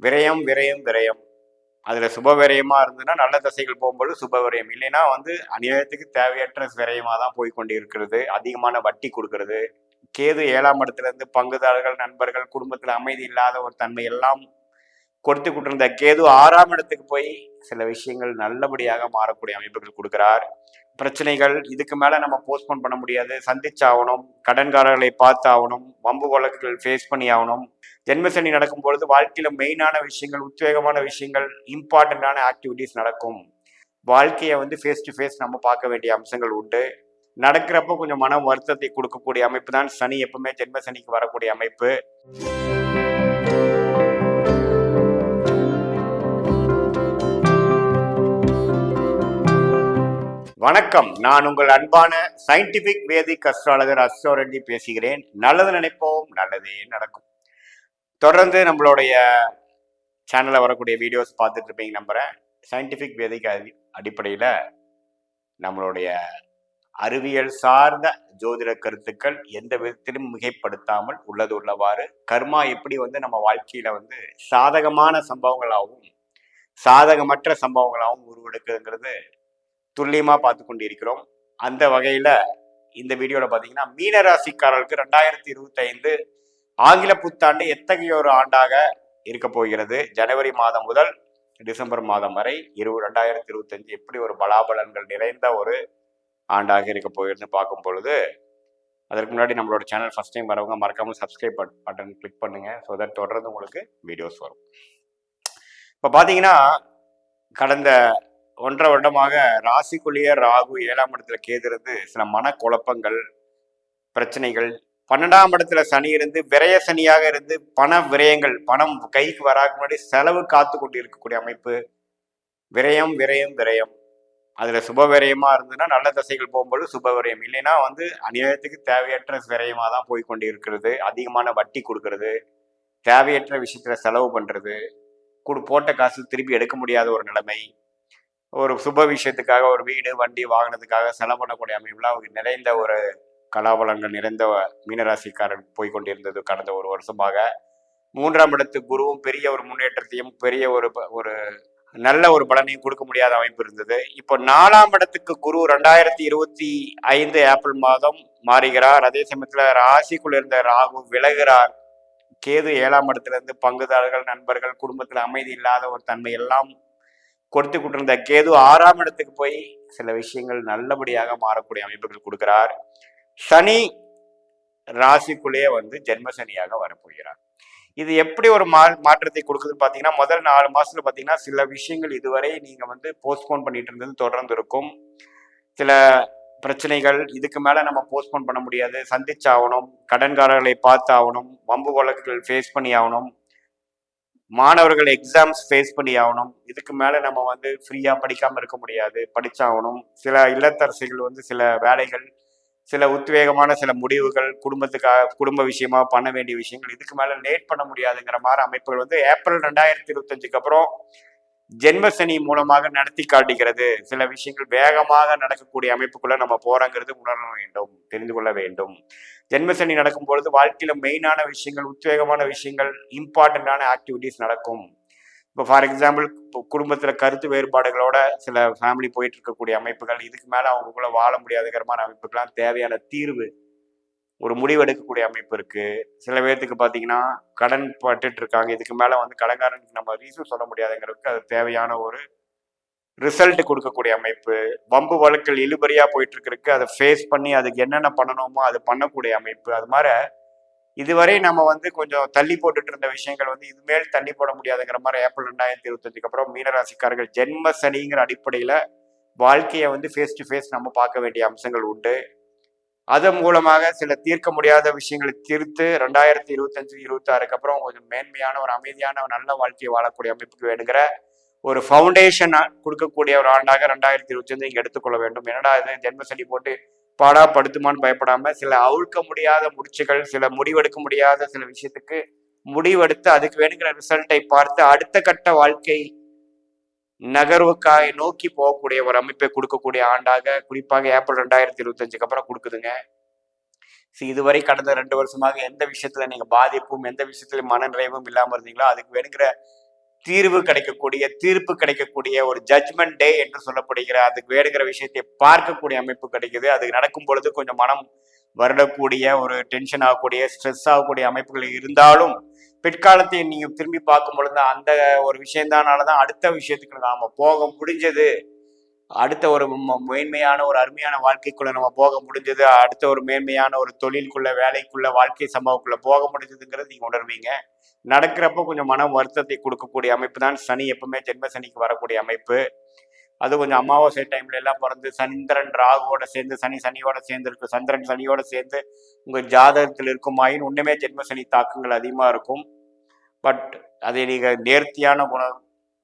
விரயம் விரயம் விரயம். அதுல சுப விரயமா இருந்ததுன்னா நல்ல தசைகள் போகும்போது சுப விரயம், இல்லைன்னா அநியாயத்துக்கு தேவையற்ற விரயமா தான் போய் கொண்டு இருக்கிறது. அதிகமான வட்டி கொடுக்கறது. கேது 7ஆம் இடத்துல இருந்து பங்குதாரர்கள், நண்பர்கள், குடும்பத்துல அமைதி இல்லாத ஒரு தன்மை எல்லாம் கொடுத்து கொண்டிருந்த கேது 6ஆம் இடத்துக்கு போய் சில விஷயங்கள் நல்லபடியாக மாறக்கூடிய அமைப்புகள் கொடுக்கிறார். பிரச்சனைகள் இதுக்கு மேல நம்ம போஸ்ட்போன் பண்ண முடியாது, சந்திச்சாகணும், கடன்காரர்களை பார்த்து ஆகணும், வம்பு வழக்குகள் ஃபேஸ் பண்ணி ஆகணும். ஜென்மசனி நடக்கும் பொழுது வாழ்க்கையில மெயினான விஷயங்கள், உத்வேகமான விஷயங்கள், இம்பார்ட்டண்டான ஆக்டிவிட்டிஸ் நடக்கும். வாழ்க்கையை ஃபேஸ் டு ஃபேஸ் நம்ம பார்க்க வேண்டிய அம்சங்கள் உண்டு. நடக்கிறப்ப கொஞ்சம் மன வருத்தத்தை கொடுக்கக்கூடிய அமைப்பு தான் சனி. எப்பவுமே ஜென்ம சனிக்கு வரக்கூடிய அமைப்பு. வணக்கம், நான் உங்கள் அன்பான சயின்டிபிக் வேதிக் அஸ்ட்ராலஜர் அஸ்ட்ரோரெட்டி பேசுகிறேன். நல்லது நினைப்போம், நல்லதே நடக்கும். தொடர்ந்து நம்மளுடைய சேனல்ல வரக்கூடிய வீடியோஸ் பார்த்துட்டு இருப்பீங்க நம்புறேன். சயின்டிபிக் வேதிக் அடிப்படையில் நம்மளுடைய அறிவியல் சார்ந்த ஜோதிட கருத்துக்கள் எந்த விதத்திலும் மிகைப்படுத்தாமல் உள்ளது உள்ளவாறு, கர்மா எப்படி நம்ம வாழ்க்கையில சாதகமான சம்பவங்களாகவும் சாதகமற்ற சம்பவங்களாகவும் உருவெடுக்குதுங்கிறது துல்லியமா பார்த்து கொண்டு இருக்கிறோம். அந்த வகையில இந்த வீடியோல பாத்தீங்கன்னா, மீனராசிக்காரர்களுக்கு 2025 ஆங்கில புத்தாண்டு எத்தகைய ஒரு ஆண்டாக இருக்க போகிறது, ஜனவரி மாதம் முதல் டிசம்பர் மாதம் வரை 2025 எப்படி ஒரு பலாபலன்கள் நிறைந்த ஒரு ஆண்டாக இருக்க போகிறது பார்க்கும் பொழுது, அதற்கு முன்னாடி நம்மளோட சேனல் ஃபர்ஸ்ட் டைம் வரவங்க மறக்காம சப்ஸ்கிரைப் பட்டன் கிளிக் பண்ணுங்க. ஸோ தட் தொடர்ந்து உங்களுக்கு வீடியோஸ் வரும். இப்போ பார்த்தீங்கன்னா, கடந்த 1.5 வருடமாக ராசிக்குள்ளேயே ராகு 7ஆம் இடத்துல கேது இருந்து சில மனக்குழப்பங்கள், பிரச்சனைகள், 12ஆம் இடத்துல சனி இருந்து விரய சனியாக இருந்து பண விரயங்கள், பணம் கைக்கு வராத முன்னாடி செலவு காத்து கொண்டு இருக்கக்கூடிய அமைப்பு. விரயம் விரயம் விரயம். அதுல சுப விரயமா இருந்ததுன்னா நல்ல தசைகள் போகும்போது சுப விரயம், இல்லைன்னா அநியாயத்துக்கு தேவையற்ற விரயமா தான் போய் கொண்டு இருக்கிறது. அதிகமான வட்டி கொடுக்கறது, தேவையற்ற விஷயத்துல செலவு பண்றது, போட்ட காசு திருப்பி எடுக்க முடியாத ஒரு நிலைமை, ஒரு சுப விஷயத்துக்காக ஒரு வீடு, வண்டி, வாகனத்துக்காக செலவு பண்ணக்கூடிய அமைப்புலாம் நிறைந்த ஒரு கலாபலங்கள் நிறைந்த மீனராசிக்காரன் போய் கொண்டிருந்தது கடந்த ஒரு வருஷமாக. 3ஆம் இடத்து குருவும் பெரிய ஒரு முன்னேற்றத்தையும் பெரிய ஒரு நல்ல ஒரு பலனையும் கொடுக்க முடியாத அமைப்பு இருந்தது. இப்போ 4ஆம் இடத்துக்கு குரு 2025 ஏப்ரல் மாதம் மாறுகிறார். அதே சமயத்துல ராசிக்குள்ள இருந்த ராகு விலகிறார். கேது 7ஆம் இடத்துல இருந்து பங்குதாரர்கள், நண்பர்கள், குடும்பத்துல அமைதி இல்லாத ஒரு தன்மை எல்லாம் கொடுத்து கொண்டிருந்த கேது 6ஆம் இடத்துக்கு போய் சில விஷயங்கள் நல்லபடியாக மாறக்கூடிய அமைப்புகள் கொடுக்கிறார். சனி ராசிக்குள்ளேயே ஜென்ம சனியாக வரப்போகிறார். இது எப்படி ஒரு மாற்றத்தை கொடுக்குதுன்னு பார்த்தீங்கன்னா, முதல் 4 மாசத்துல பார்த்தீங்கன்னா சில விஷயங்கள் இதுவரை நீங்க போஸ்ட்போன் பண்ணிட்டு இருந்தது தொடர்ந்து இருக்கும். சில பிரச்சனைகள் இதுக்கு மேல நம்ம போஸ்ட்போன் பண்ண முடியாது, சந்திச்சாகணும், கடன்காரர்களை பார்த்து ஆகணும், வம்பு வழக்குகள் ஃபேஸ் பண்ணி ஆகணும், மாணவர்கள் எக்ஸாம்ஸ் ஃபேஸ் பண்ணி ஆகணும். இதுக்கு மேல நம்ம ஃப்ரீயா படிக்காம இருக்க முடியாது, படிச்சாகணும். சில இல்லத்தரசிகள் சில வேலைகள், சில உத்வேகமான சில முடிவுகள், குடும்ப விஷயமா பண்ண வேண்டிய விஷயங்கள் இதுக்கு மேல லேட் பண்ண முடியாதுங்கிற மாதிரி அமைப்புகள் ஏப்ரல் 2025க்கு அப்புறம் ஜென்ம சனி மூலமாக நடத்தி காட்டுகிறது. சில விஷயங்கள் வேகமாக நடக்கக்கூடிய அமைப்புக்குள்ள நம்ம போறோங்கிறது உணர வேண்டும், தெரிந்து கொள்ள வேண்டும். ஜென்ம சனி நடக்கும் பொழுது வாழ்க்கையில மெயினான விஷயங்கள், உத்வேகமான விஷயங்கள், இம்பார்ட்டண்டான ஆக்டிவிட்டிஸ் நடக்கும். இப்போ ஃபார் எக்ஸாம்பிள், குடும்பத்துல கருத்து வேறுபாடுகளோட சில ஃபேமிலி போயிட்டு இருக்கக்கூடிய அமைப்புகள், இதுக்கு மேல அவங்களுக்குள்ள வாழ முடியாதுங்கிற மாதிரி அமைப்புக்கெல்லாம் தேவையான தீர்வு, ஒரு முடிவு எடுக்கக்கூடிய அமைப்பு இருக்கு. சில பேர்த்துக்கு பாத்தீங்கன்னா கடன் பட்டுட்டு இருக்காங்க, இதுக்கு மேல கடன்காரனுக்கு நம்ம ரீசன் சொல்ல முடியாதுங்கிறதுக்கு அது தேவையான ஒரு ரிசல்ட் கொடுக்கக்கூடிய அமைப்பு. வம்பு வழக்கில் இழுபறியா போயிட்டு இருக்கு, அதை ஃபேஸ் பண்ணி அதுக்கு என்னென்ன பண்ணணுமோ அது பண்ணக்கூடிய அமைப்பு. அது மாதிரி இதுவரை நம்ம கொஞ்சம் தள்ளி போட்டுட்டு இருந்த விஷயங்கள் இதுமேல் தள்ளி போட முடியாதுங்கிற மாதிரி ஏப்ரல் 2025க்கு அப்புறம் மீனராசிக்காரர்கள் ஜென்ம சனிங்கிற அடிப்படையில வாழ்க்கையை ஃபேஸ் டு ஃபேஸ் நம்ம பார்க்க வேண்டிய அம்சங்கள் உண்டு. அதன் மூலமாக சில தீர்க்க முடியாத விஷயங்களை தீர்த்து 2025-26க்கு அப்புறம் கொஞ்சம் மேன்மையான ஒரு அமைதியான ஒரு நல்ல வாழ்க்கையை வாழக்கூடிய அமைப்புக்கு வேணுங்கிற ஒரு ஃபவுண்டேஷன் கொடுக்கக்கூடிய ஒரு ஆண்டாக 2025 இங்க எடுத்துக்கொள்ள வேண்டும். என்னடா இது ஜென்ம சனி போட்டு பாடா படுத்துமான்னு பயப்படாம சில அவிழ்க்க முடியாத முடிச்சுகள், சில முடிவெடுக்க முடியாத சில விஷயத்துக்கு முடிவெடுத்து அதுக்கு வேணுங்கிற ரிசல்ட்டை பார்த்து அடுத்த கட்ட வாழ்க்கை நகர்வுக்காக நோக்கி போகக்கூடிய ஒரு அமைப்பை கொடுக்கக்கூடிய ஆண்டாக குறிப்பாக ஏப்ரல் 2025க்கு அப்புறம் கொடுக்குதுங்க. இதுவரை கடந்த 2 வருஷமாக எந்த விஷயத்துல நீங்க பாதிப்பும் எந்த விஷயத்துல மன நிறைவும் இல்லாம இருந்தீங்களோ அதுக்கு வேணுங்கிற தீர்வு கிடைக்கக்கூடிய, தீர்ப்பு கிடைக்கக்கூடிய ஒரு ஜட்ஜ்மெண்ட் டே என்று சொல்லப்படுகிற அதுக்கு வேணுங்கிற விஷயத்தை பார்க்கக்கூடிய அமைப்பு கிடைக்குது. அது நடக்கும் பொழுது கொஞ்சம் மனம் வருடக்கூடிய, ஒரு டென்ஷன் ஆகக்கூடிய, ஸ்ட்ரெஸ் ஆகக்கூடிய அமைப்புகள் இருந்தாலும் பிற்காலத்தை நீங்க திரும்பி பார்க்கும் பொழுது அந்த ஒரு விஷயம்தானாலதான் அடுத்த விஷயத்துக்கு நாம போக முடிஞ்சது. அடுத்த ஒரு மேன்மையான ஒரு அருமையான வாழ்க்கைக்குள்ள நம்ம போக முடிஞ்சது. அடுத்த ஒரு மேன்மையான ஒரு தொழிலுக்குள்ள, வேலைக்குள்ள, வாழ்க்கை சம்பவக்குள்ள போக முடிஞ்சதுங்கிறது நீங்க உணர்வீங்க. நடக்கிறப்போ கொஞ்சம் மன வருத்தத்தை கொடுக்கக்கூடிய அமைப்பு தான் சனி. எப்பவுமே ஜென்ம சனிக்கு வரக்கூடிய அமைப்பு. அது கொஞ்சம் அமாவாசை டைம்ல எல்லாம் பிறந்து சந்திரன் ராகுவோட சேர்ந்து, சனியோட சேர்ந்து இருக்கு, சந்திரன் சனியோட சேர்ந்து உங்க ஜாதகத்தில் இருக்குமாயின் ஒண்ணுமே ஜென்ம சனி தாக்கங்கள் அதிகமா இருக்கும். பட் அதை நீங்க நேர்த்தியான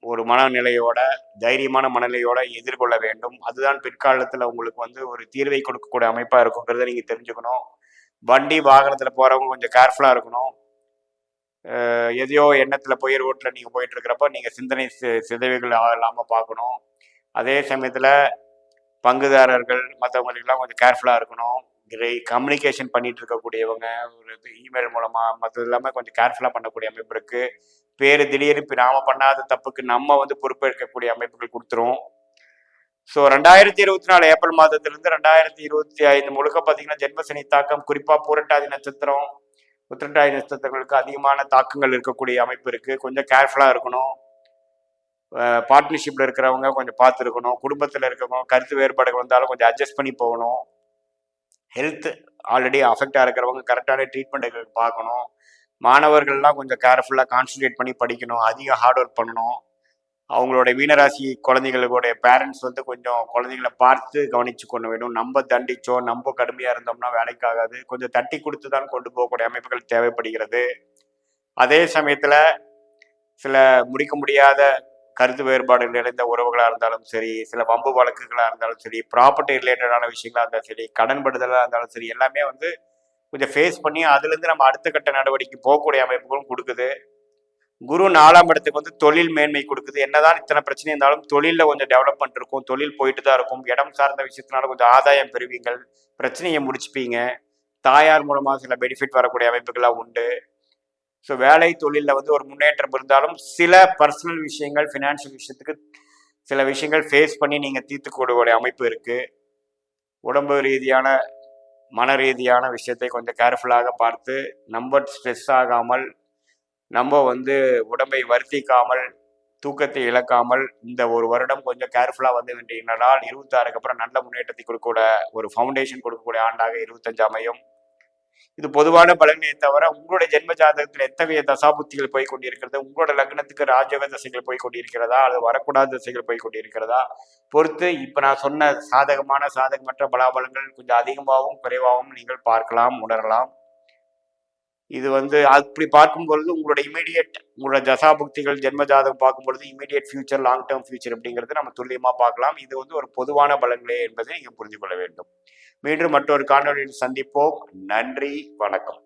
ஒரு மனநிலையோட, தைரியமான மனநிலையோட எதிர்கொள்ள வேண்டும். அதுதான் பிற்காலத்துல உங்களுக்கு வந்து ஒரு தீர்வை கொடுக்கக்கூடிய அமைப்பா இருக்குங்கிறத நீங்க தெரிஞ்சுக்கணும். வண்டி வாகனத்துல போறவங்க கொஞ்சம் கேர்ஃபுல்லா இருக்கணும். எதையோ எண்ணத்துல போய் ரோட்ல நீங்க போயிட்டு இருக்கிறப்ப நீங்க சிந்தனை சிதைவுகள் இல்லாம பார்க்கணும். அதே சமயத்துல பங்குதாரர்கள் மற்றவங்களுக்கெல்லாம் கொஞ்சம் கேர்ஃபுல்லா இருக்கணும். கம்யூனிகேஷன் பண்ணிட்டு இருக்கக்கூடியவங்க ஒரு இமெயில் மூலமா மற்றது எல்லாமே கொஞ்சம் கேர்ஃபுல்லா பண்ணக்கூடிய அமைப்பு இருக்கு. திடீர்னு நாம பண்ணாத தப்புக்கு நம்ம வந்து பொறுப்பேற்கக்கூடிய அமைப்புகள் கொடுத்துரும். ஸோ 2024 ஏப்ரல் மாதத்திலிருந்து 2025 முழுக்க பார்த்தீங்கன்னா ஜென்மசனி தாக்கம் குறிப்பா பூரட்டாதி நட்சத்திரம், உத்திரட்டாதி நட்சத்திரங்களுக்கு அதிகமான தாக்கங்கள் இருக்கக்கூடிய அமைப்பு இருக்கு. கொஞ்சம் கேர்ஃபுல்லா இருக்கணும். பார்ட்னர்ஷிப்ல இருக்கிறவங்க கொஞ்சம் பார்த்து இருக்கணும். குடும்பத்தில் இருக்கிறவங்க கருத்து வேறுபாடுகள் வந்தாலும் கொஞ்சம் அட்ஜஸ்ட் பண்ணி போகணும். ஹெல்த் ஆல்ரெடி அஃபெக்டாக இருக்கிறவங்க கரெக்டான ட்ரீட்மெண்ட்டுக்கு பார்க்கணும். மாணவர்கள்லாம் கொஞ்சம் கேர்ஃபுல்லாக கான்சன்ட்ரேட் பண்ணி படிக்கணும். அதிக ஹார்ட் ஒர்க் பண்ணணும். அவங்களோட மீனராசி குழந்தைகளுடைய பேரண்ட்ஸ் வந்து கொஞ்சம் குழந்தைங்களை பார்த்து கவனிச்சு கொண்டு வேணும். நம்ம தண்டிச்சோம், நம்ம கடுமையாக இருந்தோம்னா வேலைக்காகாது. கொஞ்சம் தட்டி கொடுத்து தான் கொண்டு போகக்கூடிய அமைப்புகள் தேவைப்படுகிறது. அதே சமயத்தில் சில முடிக்க முடியாத கருத்து வேறுபாடு நிறைந்த உறவுகளாக இருந்தாலும் சரி, சில வம்பு வழக்குகளாக இருந்தாலும் சரி, ப்ராப்பர்ட்டி ரிலேட்டடான விஷயங்களாக இருந்தாலும் சரி, கடன்படுதலாக இருந்தாலும் சரி, எல்லாமே வந்து கொஞ்சம் ஃபேஸ் பண்ணி அதுலேருந்து நம்ம அடுத்த கட்ட நடவடிக்கை போகக்கூடிய அமைப்புகளும் கொடுக்குது. குரு 4ஆம் இடத்துக்கு வந்து தொழில் மேன்மை கொடுக்குது. என்னதான் இத்தனை பிரச்சனை இருந்தாலும் தொழிலில் கொஞ்சம் டெவலப்மெண்ட் இருக்கும். தொழில் போயிட்டு தான் இருக்கும். இடம் சார்ந்த விஷயத்தினால கொஞ்சம் ஆதாயம் பெறுவீங்கள். பிரச்சனையை முடிச்சுப்பீங்க. தாயார் மூலமாக சில பெனிஃபிட் வரக்கூடிய அமைப்புகள்லாம் உண்டு. ஸோ வேலை தொழிலில் வந்து ஒரு முன்னேற்றம் இருந்தாலும் சில பர்சனல் விஷயங்கள், ஃபினான்ஷியல் விஷயத்துக்கு சில விஷயங்கள் ஃபேஸ் பண்ணி நீங்கள் தீர்த்துக்கூடிய அமைப்பு இருக்குது. உடம்பு ரீதியான, மன ரீதியான விஷயத்தை கொஞ்சம் கேர்ஃபுல்லாக பார்த்து நம்ம ஸ்ட்ரெஸ் ஆகாமல், நம்ம வந்து உடம்பை வருத்திக்காமல், தூக்கத்தை இழக்காமல் இந்த ஒரு வருடம் கொஞ்சம் கேர்ஃபுல்லாக வந்து வேண்டியனால் 26க்கு அப்புறம் நல்ல முன்னேற்றத்தை கொடுக்கக்கூட ஒரு ஃபவுண்டேஷன் கொடுக்கக்கூடிய ஆண்டாக 25 அமையும். இது பொதுவான பலனை தவிர உங்களுடைய ஜென்ம ஜாதகத்தில் எத்தகைய தசாபுத்திகள் போய் கொண்டிருக்கிறது, உங்களோட லக்னத்துக்கு ராஜயோக தசைகள் போய் கொண்டிருக்கிறதா, அது வரக்கூடாத தசைகள் போய் கொண்டிருக்கிறதா பொறுத்து இப்ப நான் சொன்ன சாதகமற்ற பலாபலங்கள் கொஞ்சம் அதிகமாகவும் குறைவாகவும் நீங்கள் பார்க்கலாம், உணரலாம். இது வந்து அப்படி பார்க்கும்பொழுது உங்களோட தசாபுக்திகள் ஜென்ம ஜாதகம் பார்க்கும்பொழுது immediate future, long term future அப்படிங்கிறது நம்ம துல்லியமா பார்க்கலாம். இது வந்து ஒரு பொதுவான பலன்களே என்பதை நீங்க புரிந்து கொள்ள வேண்டும். மீண்டும் மற்றொரு காணொலியில் சந்திப்போம். நன்றி, வணக்கம்.